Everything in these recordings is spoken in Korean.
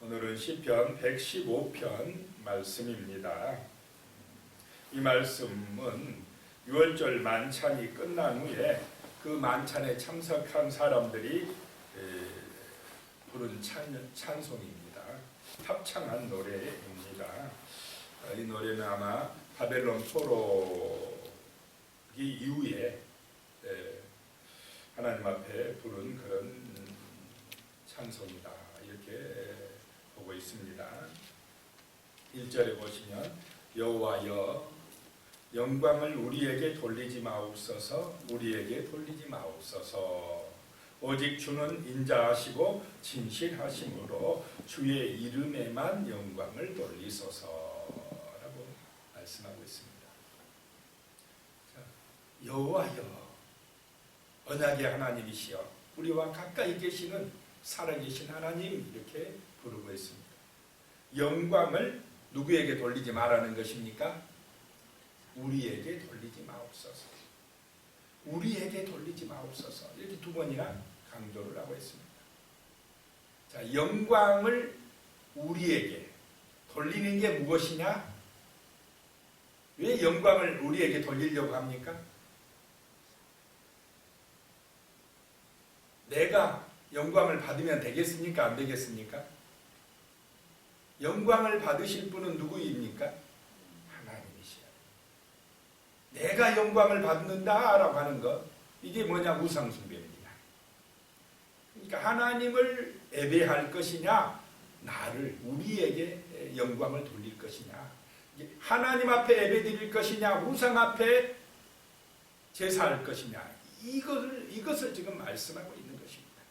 오늘은 시편 115편 말씀입니다. 이 말씀은 6월절 만찬이 끝난 후에 그 만찬에 참석한 사람들이 부른 찬송입니다. 합창한 노래입니다. 이 노래는 아마 바벨론 포로기 이후에 하나님 앞에 부른 그런 찬송이다, 이렇게 보고 있습니다. 1절에 보시면 여호와여 영광을 우리에게 돌리지 마옵소서, 우리에게 돌리지 마옵소서. 오직 주는 인자하시고 진실하심으로 주의 이름에만 영광을 돌리소서라고 말씀하고 있습니다. 자, 여호와여, 언약의 하나님이시여, 우리와 가까이 계시는 살아계신 하나님, 이렇게 부르고 있습니다. 영광을 누구에게 돌리지 말라는 것입니까? 우리에게 돌리지 마옵소서. 우리에게 돌리지 마옵소서. 이렇게 두 번이나 강조를 하고 있습니다. 자, 영광을 우리에게 돌리는 게 무엇이냐? 왜 영광을 우리에게 돌리려고 합니까? 내가 영광을 받으면 되겠습니까? 안 되겠습니까? 영광을 받으실 분은 누구입니까? 하나님이시여. 내가 영광을 받는다라고 하는 것, 이게 뭐냐? 우상숭배입니다. 그러니까 하나님을 예배할 것이냐, 나를, 우리에게 영광을 돌릴 것이냐, 하나님 앞에 예배드릴 것이냐, 우상 앞에 제사할 것이냐, 이것을 지금 말씀하고 있는 것입니다.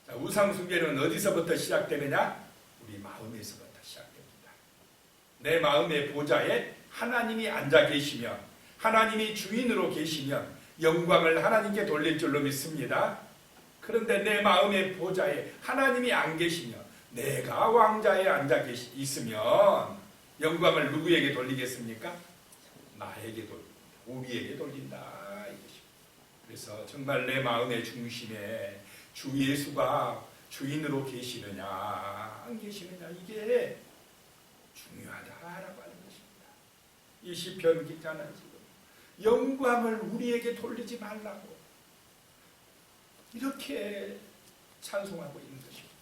자, 우상숭배는 어디서부터 시작되느냐? 우리 마음에서부터 시작됩니다. 내 마음의 보좌에 하나님이 앉아 계시면, 하나님이 주인으로 계시면 영광을 하나님께 돌릴 줄로 믿습니다. 그런데 내 마음의 보좌에 하나님이 안 계시면, 내가 왕자에 앉아 있으면 영광을 누구에게 돌리겠습니까? 나에게 돌린다, 우리에게 돌린다, 이것입니다. 그래서 정말 내 마음의 중심에 주 예수가 주인으로 계시느냐 안 계시느냐, 이게 중요하다라고 하는 것입니다. 이 시편 기자는 지금 영광을 우리에게 돌리지 말라고 이렇게 찬송하고 있는 것입니다.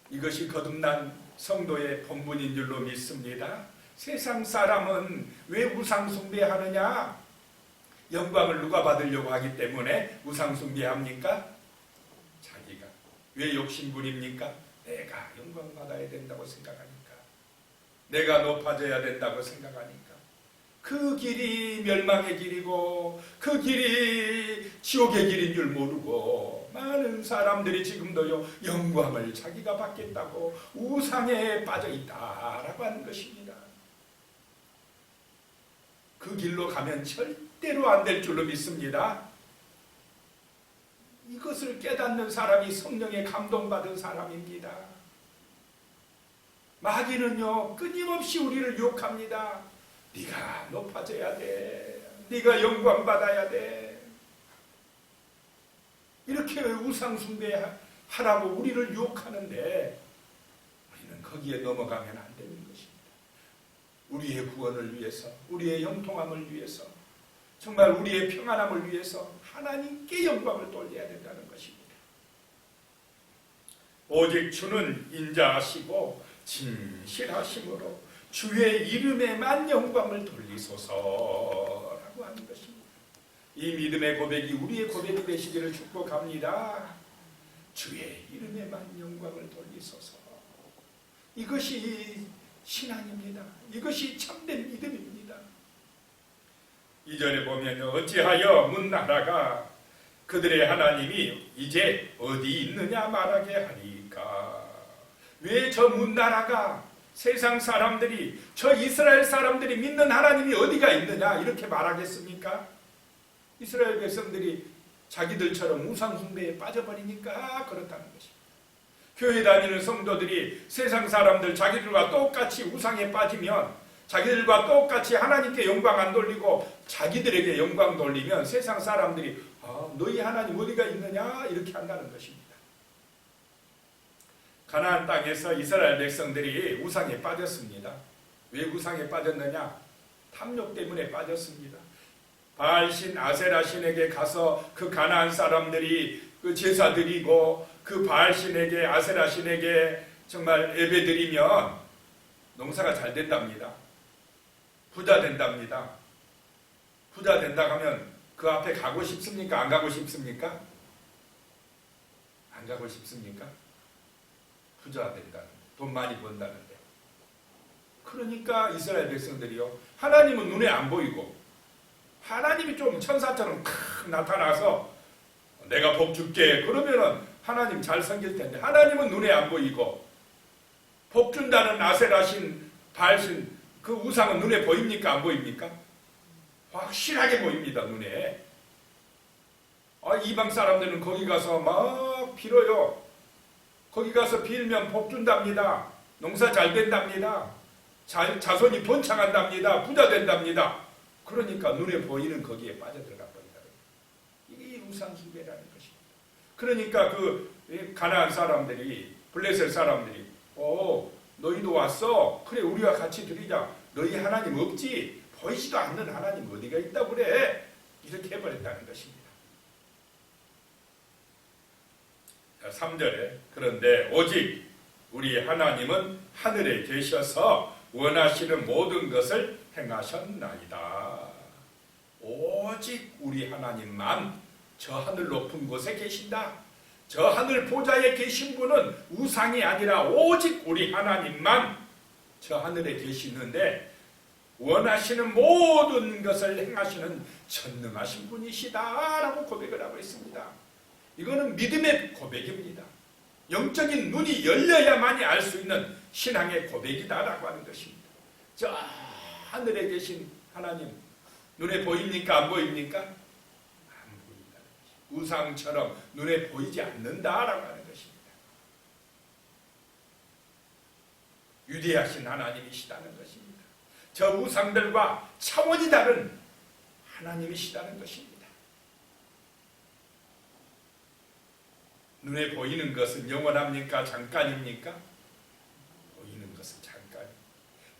이것이 거듭난 성도의 본분인 줄로 믿습니다. 세상 사람은 왜 우상숭배하느냐? 영광을 누가 받으려고 하기 때문에 우상숭배합니까? 자기가. 왜 욕심부립니까? 내가 영광 받아야 된다고 생각하니까, 내가 높아져야 된다고 생각하니까. 그 길이 멸망의 길이고 그 길이 지옥의 길인 줄 모르고 많은 사람들이 지금도요, 영광을 자기가 받겠다고 우상에 빠져 있다라고 하는 것입니다. 그 길로 가면 절대로 안 될 줄로 믿습니다. 이것을 깨닫는 사람이 성령에 감동받은 사람입니다. 마귀는요, 끊임없이 우리를 유혹합니다. 네가 높아져야 돼, 네가 영광 받아야 돼, 이렇게 우상숭배하라고 우리를 유혹하는데, 우리는 거기에 넘어가면 안 되는 것입니다. 우리의 구원을 위해서, 우리의 형통함을 위해서, 정말 우리의 평안함을 위해서 하나님께 영광을 돌려야 된다는 것입니다. 오직 주는 인자하시고 진실하심으로 주의 이름에만 영광을 돌리소서라고 하는 것입니다. 이 믿음의 고백이 우리의 고백이 되시기를 축복합니다. 주의 이름에만 영광을 돌리소서. 이것이 신앙입니다. 이것이 참된 믿음입니다. 2절에 보면 어찌하여 문나라가 그들의 하나님이 이제 어디 있느냐 말하게 하리까. 왜 저 문나라가, 세상 사람들이, 저 이스라엘 사람들이 믿는 하나님이 어디가 있느냐 이렇게 말하겠습니까? 이스라엘 백성들이 자기들처럼 우상숭배에 빠져버리니까 그렇다는 것입니다. 교회 다니는 성도들이 세상 사람들 자기들과 똑같이 우상에 빠지면, 자기들과 똑같이 하나님께 영광 안 돌리고 자기들에게 영광 돌리면 세상 사람들이 너희 하나님 어디가 있느냐 이렇게 한다는 것입니다. 가나안 땅에서 이스라엘 백성들이 우상에 빠졌습니다. 왜 우상에 빠졌느냐? 탐욕 때문에 빠졌습니다. 바알신 아세라신에게 가서 그 가나안 사람들이 그 제사 드리고 그 바알신에게 아세라신에게 정말 예배 드리면 농사가 잘 된답니다. 부자 된답니다. 부자 된다 하면 그 앞에 가고 싶습니까? 안 가고 싶습니까? 안 가고 싶습니까? 부자 된다는, 돈 많이 번다는데. 그러니까 이스라엘 백성들이요, 하나님은 눈에 안 보이고 하나님이 좀 천사처럼 탁 나타나서 내가 복 줄게 그러면은 하나님 잘 섬길 텐데, 하나님은 눈에 안 보이고 복 준다는 아세라신 바알신 그 우상은 눈에 보입니까? 안 보입니까? 확실하게 보입니다. 눈에. 이방 사람들은 거기 가서 막 빌어요. 거기 가서 빌면 복 준답니다. 농사 잘 된답니다. 자손이 번창한답니다. 부자 된답니다. 그러니까 눈에 보이는 거기에 빠져들어가 버린다. 이게 우상 숭배라는 것입니다. 그러니까 그 가나안 사람들이, 블레셋 사람들이 너희도 왔어? 그래, 우리와 같이 드리자. 너희 하나님 없지? 보이지도 않는 하나님 어디가 있다고 그래? 이렇게 해버렸다는 것입니다. 3절에 그런데 오직 우리 하나님은 하늘에 계셔서 원하시는 모든 것을 행하셨나이다. 오직 우리 하나님만 저 하늘 높은 곳에 계신다. 저 하늘 보좌에 계신 분은 우상이 아니라 오직 우리 하나님만 저 하늘에 계시는데 원하시는 모든 것을 행하시는 전능하신 분이시다라고 고백을 하고 있습니다. 이거는 믿음의 고백입니다. 영적인 눈이 열려야만이 알 수 있는 신앙의 고백이다라고 하는 것입니다. 저 하늘에 계신 하나님 눈에 보입니까? 안 보입니까? 안 보인다는 것입니다. 우상처럼 눈에 보이지 않는다라고 하는 것입니다. 위대하신 하나님이시다는 것입니다. 저 우상들과 차원이 다른 하나님이시다는 것입니다. 눈에 보이는 것은 영원합니까? 잠깐입니까? 보이는 것은 잠깐.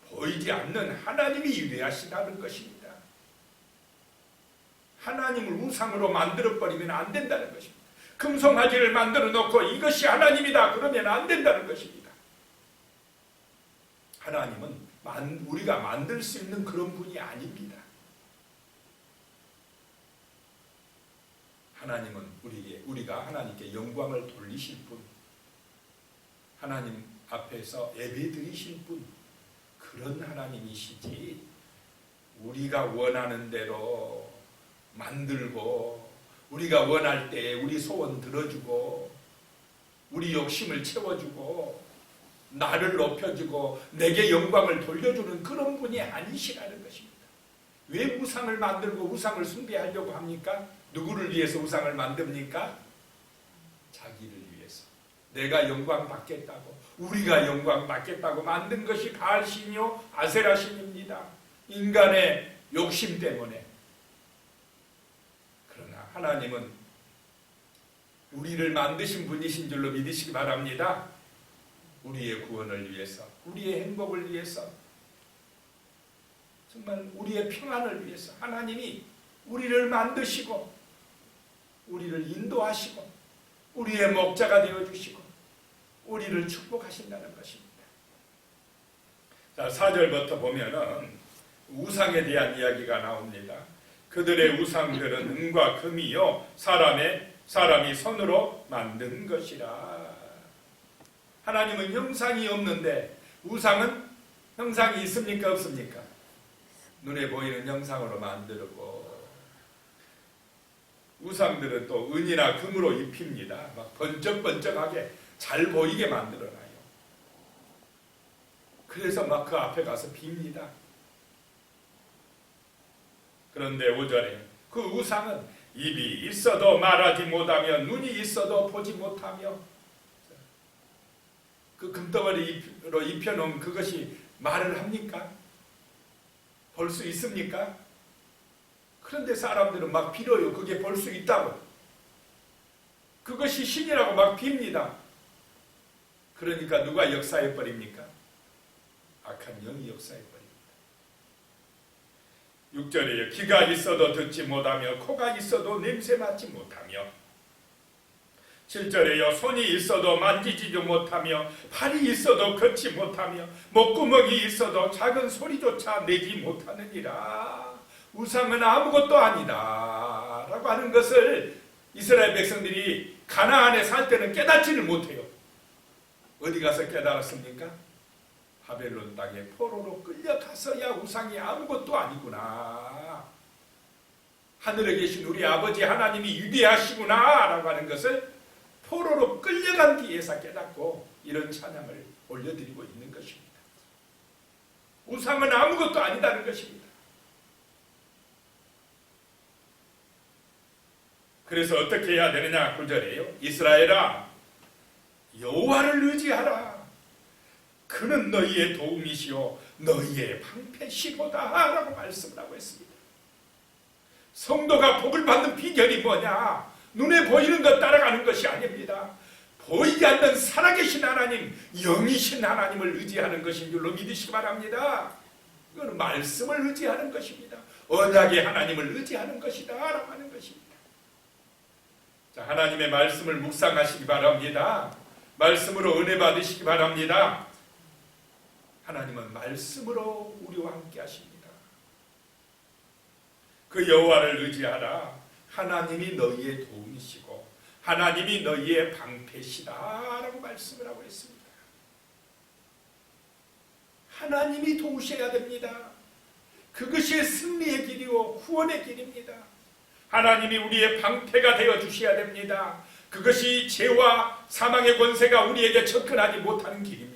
보이지 않는 하나님이 위대하시다는 것입니다. 하나님을 우상으로 만들어버리면 안 된다는 것입니다. 금송아지를 만들어 놓고 이것이 하나님이다 그러면 안 된다는 것입니다. 하나님은 우리가 만들 수 있는 그런 분이 아닙니다. 하나님은 우리가 하나님께 영광을 돌리실 분, 하나님 앞에서 예배 드리실 분, 그런 하나님이시지 우리가 원하는 대로 만들고 우리가 원할 때 우리 소원 들어주고 우리 욕심을 채워주고 나를 높여주고 내게 영광을 돌려주는 그런 분이 아니시라는 것입니다. 왜 우상을 만들고 우상을 숭배하려고 합니까? 누구를 위해서 우상을 만듭니까? 자기를 위해서. 내가 영광 받겠다고, 우리가 영광 받겠다고 만든 것이 바알신이요 아세라신입니다. 인간의 욕심 때문에. 그러나 하나님은 우리를 만드신 분이신 줄로 믿으시기 바랍니다. 우리의 구원을 위해서, 우리의 행복을 위해서, 정말 우리의 평안을 위해서 하나님이 우리를 만드시고 우리를 인도하시고 우리의 목자가 되어주시고 우리를 축복하신다는 것입니다. 자, 4절부터 보면은 우상에 대한 이야기가 나옵니다. 그들의 우상들은 은과 금이요 사람이 손으로 만든 것이라. 하나님은 형상이 없는데 우상은 형상이 있습니까? 없습니까? 눈에 보이는 형상으로 만들고, 우상들은 또 은이나 금으로 입힙니다. 막 번쩍번쩍하게 잘 보이게 만들어놔요. 그래서 막 그 앞에 가서 빕니다. 그런데 5절에 그 우상은 입이 있어도 말하지 못하며 눈이 있어도 보지 못하며, 그 금덩어리로 입혀놓은 그것이 말을 합니까? 볼 수 있습니까? 그런데 사람들은 막 빌어요. 그게 볼 수 있다고. 그것이 신이라고 막 빕니다. 그러니까 누가 역사해 버립니까? 악한 영이 역사해 버립니다. 6절에요. 귀가 있어도 듣지 못하며 코가 있어도 냄새 맡지 못하며 7절에요. 손이 있어도 만지지도 못하며 팔이 있어도 걷지 못하며 목구멍이 있어도 작은 소리조차 내지 못하느니라. 우상은 아무것도 아니다 라고 하는 것을 이스라엘 백성들이 가나안에 살 때는 깨닫지를 못해요. 어디 가서 깨달았습니까? 바벨론 땅에 포로로 끌려가서야 우상이 아무것도 아니구나, 하늘에 계신 우리 아버지 하나님이 위대하시구나 라고 하는 것을 포로로 끌려간 뒤에서 깨닫고 이런 찬양을 올려드리고 있는 것입니다. 우상은 아무것도 아니다는 것입니다. 그래서 어떻게 해야 되느냐? 9절에요. 이스라엘아, 여호와를 의지하라. 그는 너희의 도움이시오 너희의 방패시로다 라고 말씀을 하고 있습니다. 성도가 복을 받는 비결이 뭐냐? 눈에 보이는 것 따라가는 것이 아닙니다. 보이지 않는 살아계신 하나님, 영이신 하나님을 의지하는 것인 줄로 믿으시기 바랍니다. 이건 말씀을 의지하는 것입니다. 언약의 하나님을 의지하는 것이다 라고 하는 것입니다. 자, 하나님의 말씀을 묵상하시기 바랍니다. 말씀으로 은혜 받으시기 바랍니다. 하나님은 말씀으로 우리와 함께 하십니다. 그 여호와를 의지하라. 하나님이 너희의 도움이시고 하나님이 너희의 방패시다 라고 말씀을 하고 있습니다. 하나님이 도우셔야 됩니다. 그것이 승리의 길이요 구원의 길입니다. 하나님이 우리의 방패가 되어 주셔야 됩니다. 그것이 죄와 사망의 권세가 우리에게 접근하지 못하는 길입니다.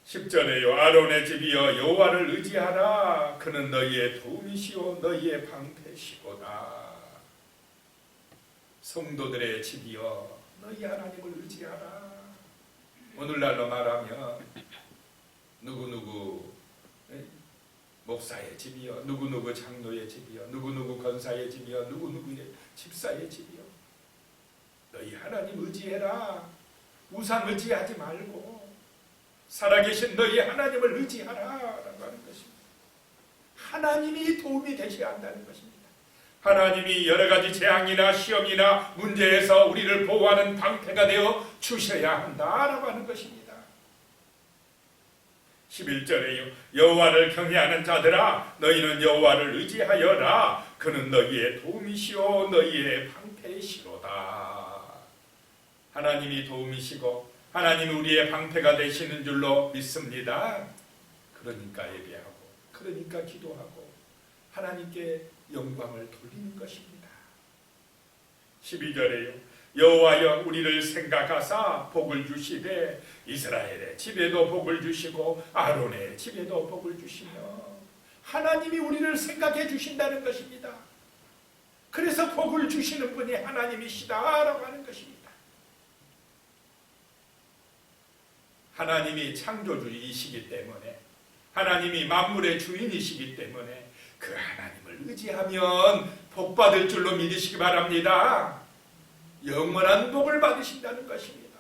10절에요. 아론의 집이여 여호와를 의지하라. 그는 너희의 도움이시오 너희의 방패시로다. 성도들의 집이여 너희 하나님을 의지하라. 오늘날로 말하면 누구누구 목사의 집이여, 누구누구 장로의 집이여, 누구누구 권사의 집이여, 누구누구의 집사의 집이여, 너희 하나님 의지해라. 우상 의지하지 말고 살아계신 너희 하나님을 의지하라 라고 하는 것입니다. 하나님이 도움이 되셔야 한다는 것입니다. 하나님이 여러 가지 재앙이나 시험이나 문제에서 우리를 보호하는 방패가 되어 주셔야 한다라고 하는 것입니다. 11절에요. 여호와를 경외하는 자들아 너희는 여호와를 의지하여라. 그는 너희의 도움이시오 너희의 방패시로다. 하나님이 도움이시고 하나님이 우리의 방패가 되시는 줄로 믿습니다. 그러니까 예배하고 그러니까 기도하고 하나님께 영광을 돌리는 것입니다. 12절에요. 여호와여 우리를 생각하사 복을 주시되 이스라엘의 집에도 복을 주시고 아론의 집에도 복을 주시며 하나님이 우리를 생각해 주신다는 것입니다. 그래서 복을 주시는 분이 하나님이시다라고 하는 것입니다. 하나님이 창조주이시기 때문에 하나님이 만물의 주인이시기 때문에 그 하나님을 의지하면 복 받을 줄로 믿으시기 바랍니다. 영원한 복을 받으신다는 것입니다.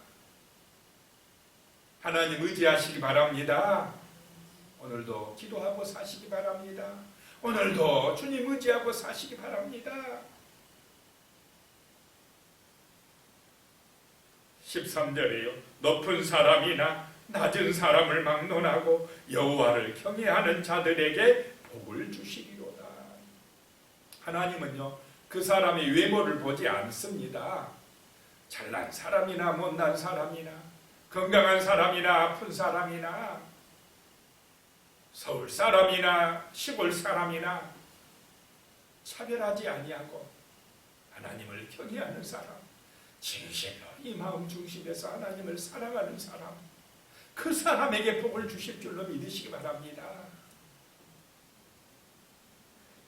하나님 의지하시기 바랍니다. 오늘도 기도하고 사시기 바랍니다. 오늘도 주님 의지하고 사시기 바랍니다. 13절에요. 높은 사람이나 낮은 사람을 막론하고 여호와를 경외하는 자들에게 복을 주시리로다. 하나님은요 그 사람의 외모를 보지 않습니다. 잘난 사람이나 못난 사람이나 건강한 사람이나 아픈 사람이나 서울 사람이나 시골 사람이나 차별하지 아니하고 하나님을 경외하는 사람, 진실로 이 마음 중심에서 하나님을 사랑하는 사람, 그 사람에게 복을 주실 줄로 믿으시기 바랍니다.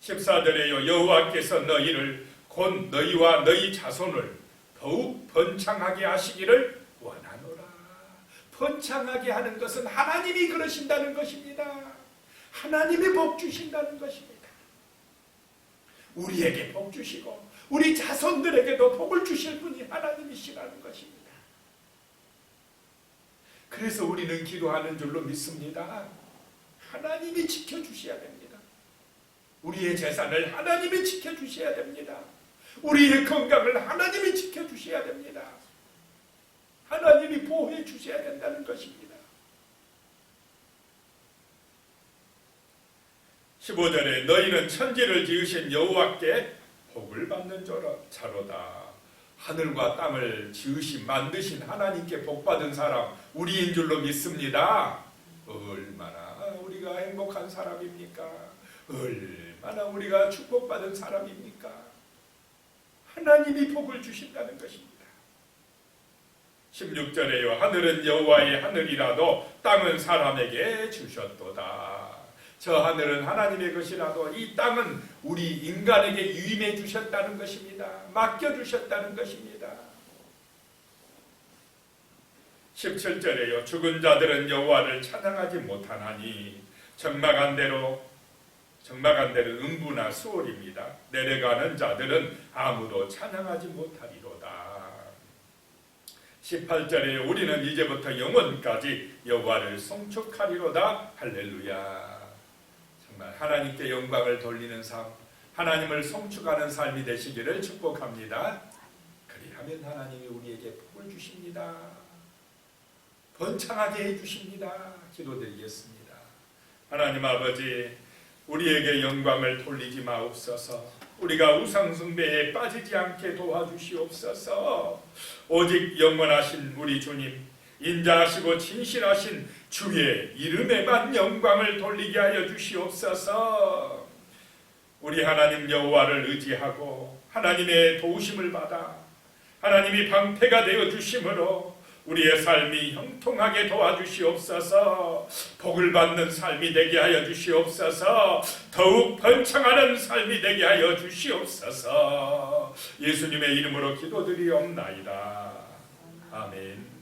14절에요. 여호와께서 너희를 곧 너희와 너희 자손을 더욱 번창하게 하시기를 원하노라. 번창하게 하는 것은 하나님이 그러신다는 것입니다. 하나님이 복 주신다는 것입니다. 우리에게 복 주시고 우리 자손들에게도 복을 주실 분이 하나님이시라는 것입니다. 그래서 우리는 기도하는 줄로 믿습니다. 하나님이 지켜주셔야 됩니다. 우리의 재산을 하나님이 지켜주셔야 됩니다. 우리의 건강을 하나님이 지켜주셔야 됩니다. 하나님이 보호해 주셔야 된다는 것입니다. 15절에 너희는 천지를 지으신 여호와께 복을 받는 자로다. 하늘과 땅을 지으신 만드신 하나님께 복받은 사람 우리인 줄로 믿습니다. 얼마나 우리가 행복한 사람입니까? 얼마나 우리가 축복받은 사람입니까? 하나님이 복을 주신다는 것입니다. 16절에요. 하늘은 여호와의 하늘이라도 땅은 사람에게 주셨도다. 저 하늘은 하나님의 것이라도 이 땅은 우리 인간에게 유임해 주셨다는 것입니다. 맡겨주셨다는 것입니다. 17절에요. 죽은 자들은 여호와를 찬양하지 못하나니 적막한 데는 음부나 수월입니다. 내려가는 자들은 아무도 찬양하지 못하리로다. 18절에 우리는 이제부터 영원까지 여호와를 송축하리로다. 할렐루야. 정말 하나님께 영광을 돌리는 삶, 하나님을 송축하는 삶이 되시기를 축복합니다. 그리하면 하나님이 우리에게 복을 주십니다. 번창하게 해주십니다. 기도드리겠습니다. 하나님 아버지, 우리에게 영광을 돌리지 마옵소서. 우리가 우상숭배에 빠지지 않게 도와주시옵소서. 오직 영원하신 우리 주님, 인자하시고 진실하신 주의 이름에만 영광을 돌리게 하여 주시옵소서. 우리 하나님 여호와를 의지하고 하나님의 도우심을 받아 하나님이 방패가 되어 주심으로 우리의 삶이 형통하게 도와주시옵소서. 복을 받는 삶이 되게 하여 주시옵소서. 더욱 번창하는 삶이 되게 하여 주시옵소서. 예수님의 이름으로 기도드리옵나이다. 아멘.